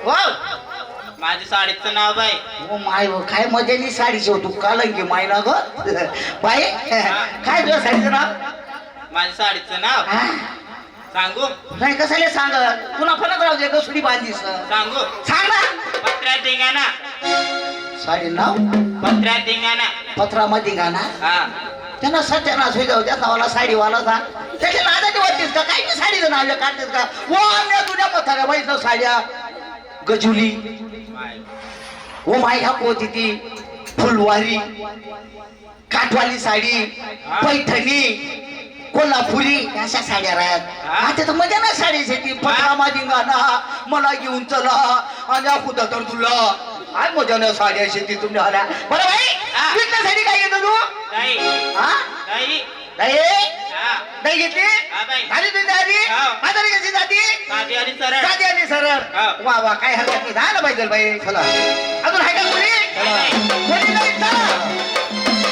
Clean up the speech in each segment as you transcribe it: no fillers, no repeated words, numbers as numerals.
हो माझ्या साडीचं नाव बाई. ओ माय हो, काय मजेनी साडीची हो तू कालंकी माय ना ग बाई काय तुझ्या साडीचं नाव माझ्या साडीचं नाव हा? सांगू नाही कशाला सांग तुला फणत राहू दे गसुडी बांधीस सांगू सांग ना पत्र्यात धिंगाणा. साडी नाव पत्र्यात धिंगाणा. पत्रामध्ये गाणा हा त्यांना सत्यानाश होई जाऊ त्याचा मला साडीवाला सांग त्याच्या नादाची वाटतेस का काही साडीचं नाव काढतेस का ओ आम्ही तुझ्या पथाऱ्या बाईच साड्या गजुली ओ माय ह्या पोती ती फुलवारी काठवाली साडी पैठणी कोल्हापुरी अशा साड्या राहत आता तर मजा नाही साडीची ती पत्रामध्ये गाणा मला घेऊन चला आणि अपुदा तर तुला काय मजा नाही साड्या शेती तुम्ही आल्या बरं भाई विकण्यासाठी काय घेतो तू नाही हा नाही नाही हा नाही घेतली हा बाई. झाली तुझी आधी हा. म्हातारी कशी जाती साधी आणि सरळ. साधी आणि सरळ हा. वा वा काय हरकत नाही झालं पाहिजे बाई चला अजून आहे का कोणी कोणी नाही चला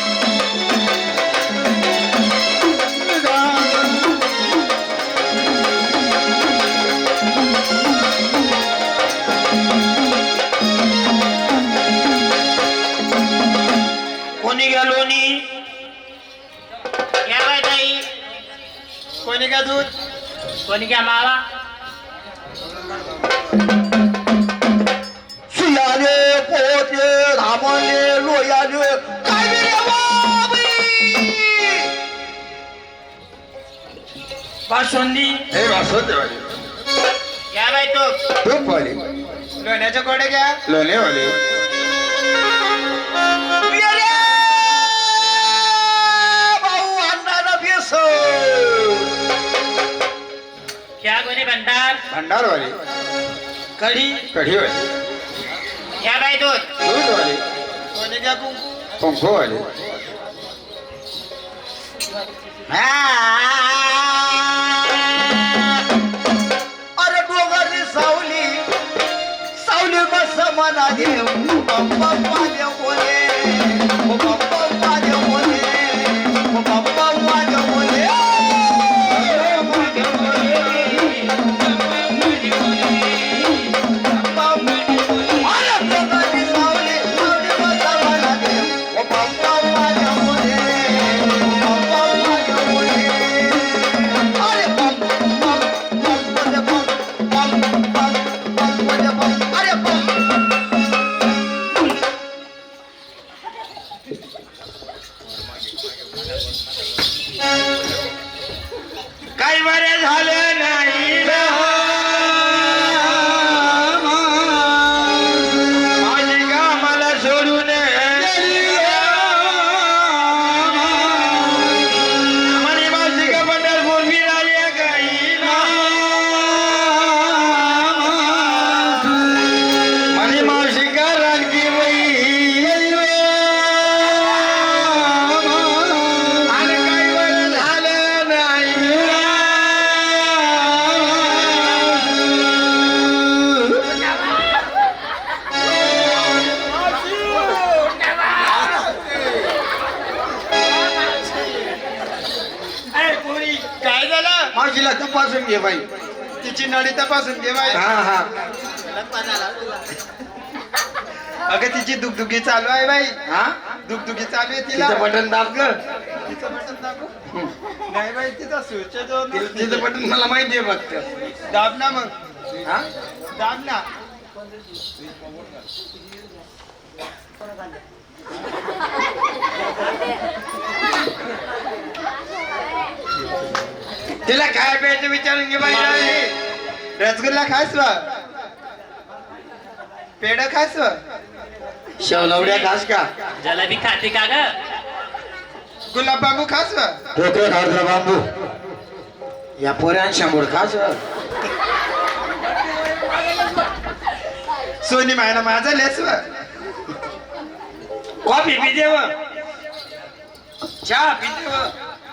कोणी घ्या लोणी घ्या बाई ताई. कोणी घ्या दूध कोणी घ्या मावा. सुयाने पोते धामणे लोयाने काय रे बाबी बासुंदी हे वासोदेवाले घ्या बाई तो. तूपवाले लोण्याचे कोडे घ्या. लोणेवाले भाऊ अण्णा बेस घ्या कोणी भंडार भंडारवाले कढी कढीवाले घ्या बाई दूध. दूधवाले कोणी घ्या कुंकू. कुंकूवाले अरे डोंगरची सावली सावली बस मना देव बाप्पा माझ्या बोले बाप्पा माझ्या बोले बाप्पा माझ्या बोले अरे डोंगरची सावली सावली बस मना देव बाप्पा माझ्या बोले बाप्पा माझ्या बोले अरे बम बम बम बम अरे बम काही बरे झालं नाही माझी का मला सोडून म्हणे माझी का पंढरपूर फिरायला काही म्हणे मावशी का रानकी बाई आणि काही बरं झालं नाही काय झालं मावशीला तपासून घे बाई तिची नळी तपासून घे बाई. हा हा अगं तिची दुगदुगी चालू आहे बाई. हा दुगदुगी चालू आहे तिला. तिचं बटन दाब ग तिचं बटन दाबू नाही बाई तिचा स्विच जो तिचं बटन मला माहिती आहे फक्त दाब ना मग हा दाब ना. तिला काय प्यायचं विचारून घे बाई. रसगुल्ला खास वा पेढ खास वा शेवलवड्या खास का जलेबी खाते का ग गुलाबबाबू खास वा ठोकर खाडचा बांबू या पोऱ्यान शंभर खास सोनी मायना माझा लेस वा कॉफी पी देव चहा पी देव